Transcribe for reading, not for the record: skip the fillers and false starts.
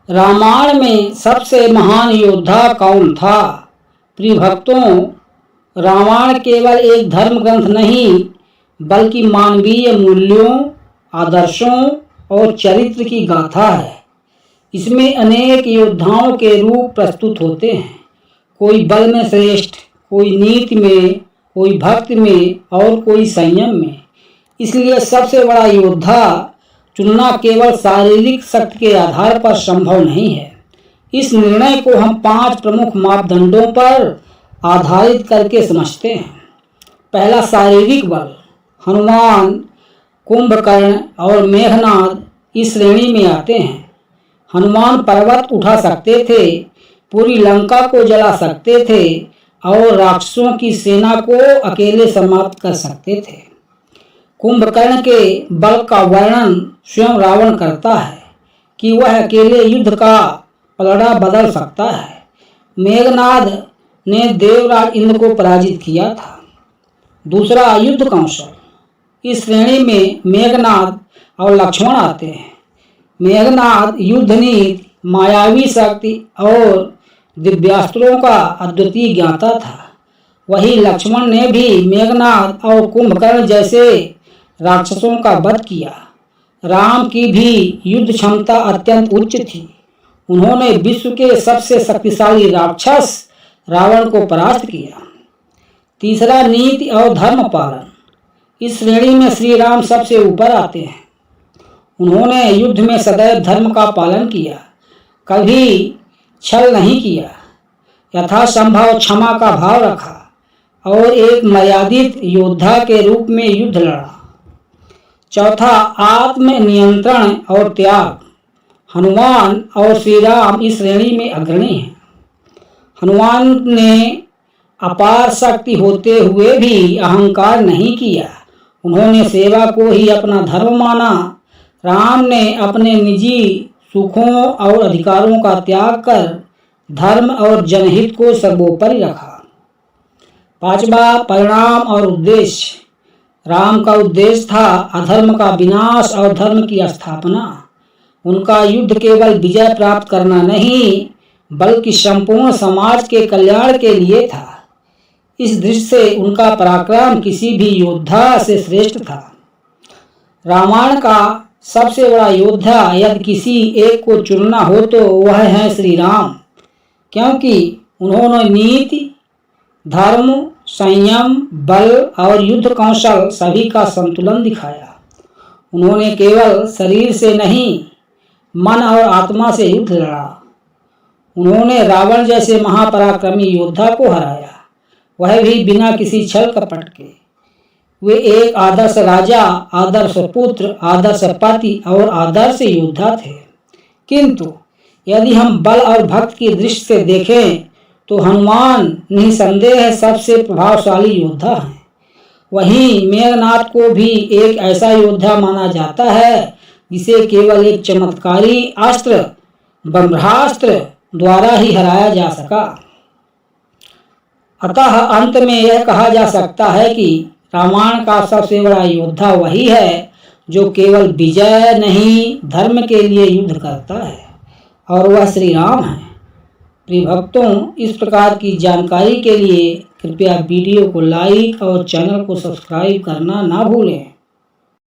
रामायण में सबसे महान योद्धा कौन था? प्रिय भक्तों, रामायण केवल एक धर्म ग्रंथ नहीं बल्कि मानवीय मूल्यों, आदर्शों और चरित्र की गाथा है। इसमें अनेक योद्धाओं के रूप प्रस्तुत होते हैं। कोई बल में श्रेष्ठ, कोई नीति में, कोई भक्ति में और कोई संयम में। इसलिए सबसे बड़ा योद्धा चुनना केवल शारीरिक शक्ति के आधार पर संभव नहीं है। इस निर्णय को हम 5 प्रमुख मापदंडों पर आधारित करके समझते हैं। पहला, शारीरिक बल। हनुमान, कुंभकर्ण और मेघनाद इस श्रेणी में आते हैं। हनुमान पर्वत उठा सकते थे, पूरी लंका को जला सकते थे और राक्षसों की सेना को अकेले समाप्त कर सकते थे। कुंभकर्ण के बल का वर्णन स्वयं रावण करता है कि वह अकेले युद्ध का पलड़ा बदल सकता है। मेघनाद ने देवराज इंद्र को पराजित किया था। दूसरा, युद्ध कौशल। इस श्रेणी में मेघनाद और लक्ष्मण आते हैं। मेघनाद युद्ध नीति, मायावी शक्ति और दिव्यास्त्रों का अद्वितीय ज्ञाता था। वही लक्ष्मण ने भी मेघनाद और कुंभकर्ण जैसे राक्षसों का वध किया। राम की भी युद्ध क्षमता अत्यंत उच्च थी। उन्होंने विश्व के सबसे शक्तिशाली राक्षस रावण को परास्त किया। तीसरा, नीति और धर्म पालन। इस श्रेणी में श्री राम सबसे ऊपर आते हैं। उन्होंने युद्ध में सदैव धर्म का पालन किया, कभी छल नहीं किया, यथासंभव क्षमा का भाव रखा और एक मर्यादित योद्धा के रूप में युद्ध लड़ा। चौथा, आत्म नियंत्रण और त्याग। हनुमान और श्री राम इस श्रेणी में अग्रणी हैं। हनुमान ने अपार शक्ति होते हुए भी अहंकार नहीं किया। उन्होंने सेवा को ही अपना धर्म माना। राम ने अपने निजी सुखों और अधिकारों का त्याग कर धर्म और जनहित को सर्वोपरि रखा। पांचवा, परिणाम और उद्देश्य। राम का उद्देश्य था अधर्म का विनाश और धर्म की स्थापना। उनका युद्ध केवल विजय प्राप्त करना नहीं बल्कि संपूर्ण समाज के कल्याण के लिए था। इस दृष्टि से उनका पराक्रम किसी भी योद्धा से श्रेष्ठ था। रामायण का सबसे बड़ा योद्धा यदि किसी एक को चुनना हो तो वह है श्री राम, क्योंकि उन्होंने नीति, धर्म, संयम, बल और युद्ध कौशल सभी का संतुलन दिखाया। उन्होंने केवल शरीर से नहीं मन और आत्मा से युद्ध लड़ा। उन्होंने रावण जैसे महापराक्रमी योद्धा को हराया, वह भी बिना किसी छल कपट के। वे एक आदर्श राजा, आदर्श पुत्र, आदर्श पति और आदर्श योद्धा थे। किंतु यदि हम बल और भक्ति की दृष्टि से देखें तो हनुमान निसंदेह सबसे प्रभावशाली योद्धा हैं। वहीं मेघनाद को भी एक ऐसा योद्धा माना जाता है जिसे केवल एक चमत्कारी अस्त्र, ब्रह्मास्त्र द्वारा ही हराया जा सका। अतः अंत में यह कहा जा सकता है कि रामायण का सबसे बड़ा योद्धा वही है जो केवल विजय नहीं धर्म के लिए युद्ध करता है, और वह श्री राम है। प्रिय भक्तों, इस प्रकार की जानकारी के लिए कृपया वीडियो को लाइक और चैनल को सब्सक्राइब करना ना भूलें।